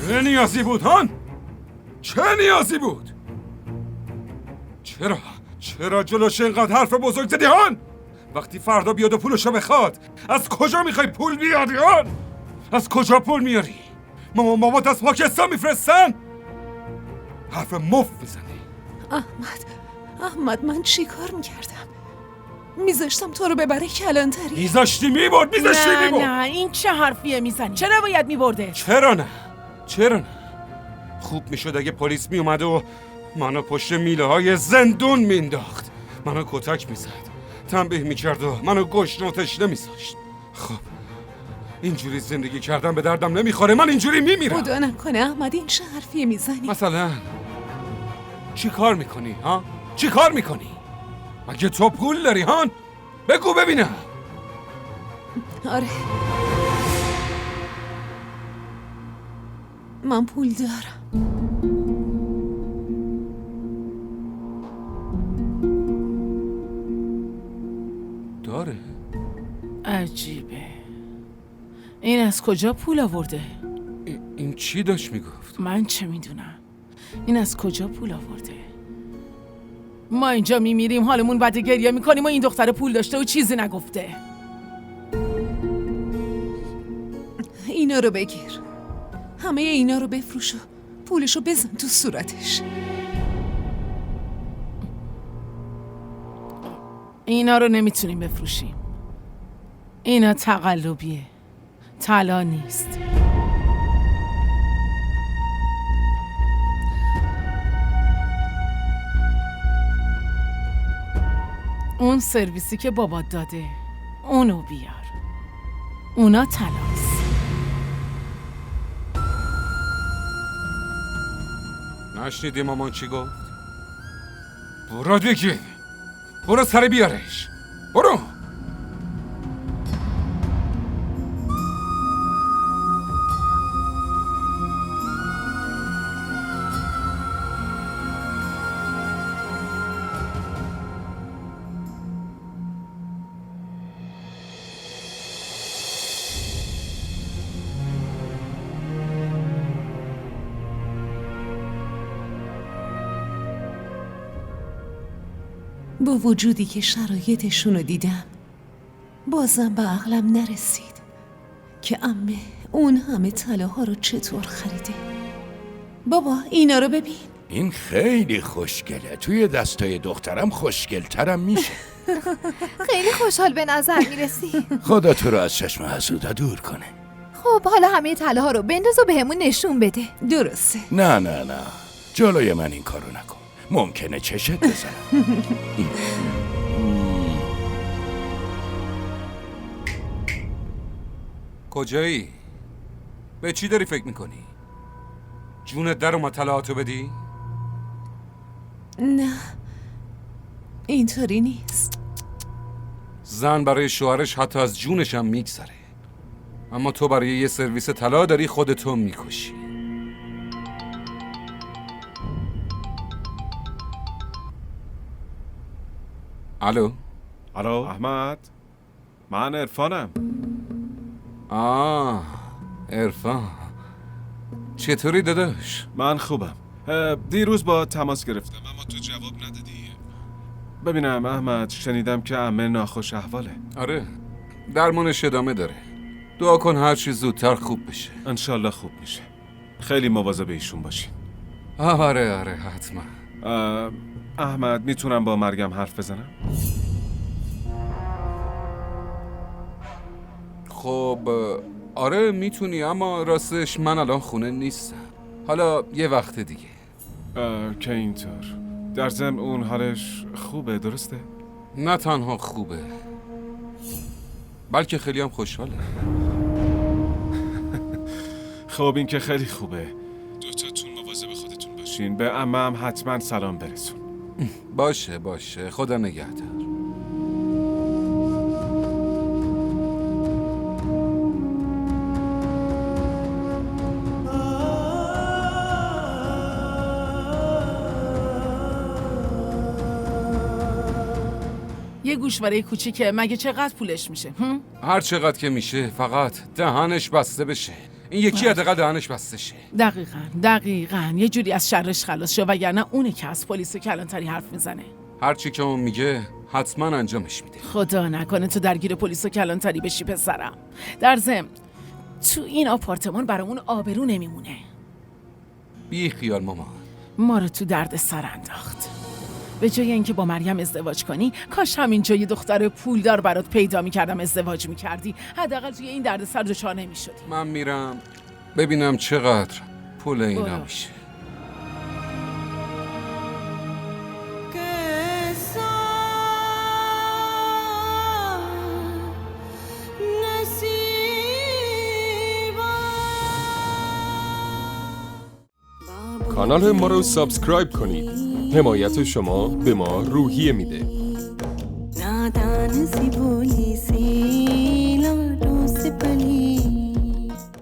چه نیازی بود هان؟ چه نیازی بود؟ چرا جلوش اینقدر حرف بزرگ زدی هان؟ وقتی فردا بیاد و پولشو بخواد از کجا میخوای پول بیاری هان؟ از کجا پول میاری؟ مامان بابات از پاکستان میفرستن؟ حرف مفت میزنی. احمد من چی کار میکردم؟ میذاشتم تو رو ببره کلانتری. میذاشتی میبرد. نه این چه حرفیه میزنی؟ چرا باید میبرده؟ چرا نه؟ خوب میشد اگه پلیس میومد و منو پشت میله های زندون مینداخت، منو کتک میزد، تنبیه میکرد و منو گشنه و تشنه میذاشت. خب اینجوری زندگی کردن به دردم نمیخوره، من اینجوری میمیرم. خدا نکنه احمد این چه حرفیه میزنی؟ مثلا چی کار میکنی ها؟ چی کار میکنی؟ مگه تو پول داری هان؟ بگو ببینم. آره من پول دارم. داره؟ عجیبه، این از کجا پول آورده؟ این چی داشت میگفت؟ من چه میدونم این از کجا پول آورده؟ ما اینجا میمیریم حالمون بده، گریه میکنیم و این دختر پول داشته و چیزی نگفته. اینا رو بگیر، همه اینا رو بفروش و پولشو بزن تو صورتش. اینا رو نمیتونیم بفروشیم، اینا تقلبیه، طلا نیست. اون سرویسی که بابات داده اونو بیار، اونا طلاست. نشنیدی مامان چی گفت؟ برو دیگه، برو سر بیارش، برو. با وجودی که شرایطشون رو دیدم بازم به عقلم نرسید که عمه اون همه طلاها رو چطور خریده. بابا اینا رو ببین. این خیلی خوشگله، توی دستای دخترم خوشگلترم میشه. خیلی خوشحال به نظر میرسی. خدا تو رو از چشم حسودا دور کنه. خب حالا همه طلاها رو بنداز و بهمون نشون بده. درسته. نه جلوی من این کارو نکن، ممکنه چشت بزنم. کجایی؟ به چی داری فکر میکنی؟ جونت در اومد طلاهاتو بدی؟ نه اینطوری نیست. زن برای شوهرش حتی از جونش هم میگذره، اما تو برای یه سرویس طلا داری خودتو میکشی. الو احمد، من عرفانم. عرفان، چطوری داداش؟ من خوبم. دیروز با تماس گرفتم اما تو جواب ندادی. ببینم احمد، شنیدم که عمه ناخوش احواله. آره، درمانش ادامه داره. دعا کن هر چی زودتر خوب بشه. انشالله خوب میشه. خیلی مواظب ایشون باشین. آره حتما. احمد، میتونم با مرگم حرف بزنم؟ خب آره میتونی، اما راستش من الان خونه نیستم. حالا یه وقت دیگه. که اینطور. در ضمن اون حالش خوبه، درسته؟ نه تنها خوبه، بلکه خیلی هم خوشحاله. خب این که خیلی خوبه. دوتاتون مواظب خودتون باشین. به عمم حتما سلام برسون. باشه خدا نگهدار. یه گوشواره کوچیکه، مگه چقدر پولش میشه؟ هر چقدر که میشه، فقط دهنش بسته بشه. این یکی حداقل دهنش بسته شه. دقیقاً یه جوری از شرش خلاص شو، وگرنه اونه که از پلیس کلانتری حرف میزنه. هر چی که اون میگه حتما انجامش میده. خدا نکنه تو درگیر پلیس کلانتری بشی پسرم. در ضمن تو این آپارتمان برامون آبرو نمیمونه. بی خیال مامان. ما رو تو درد سر انداخت. به جای اینکه با مریم ازدواج کنی، کاش همینجا یه دختر پولدار برات پیدا میکردم ازدواج میکردی. حداقل توی این درد سر دچار نمیشدی. من میرم ببینم چقدر پول اینا برو. میشه. کانال ما رو سابسکرایب کنید. حمایت شما به ما روحیه میده.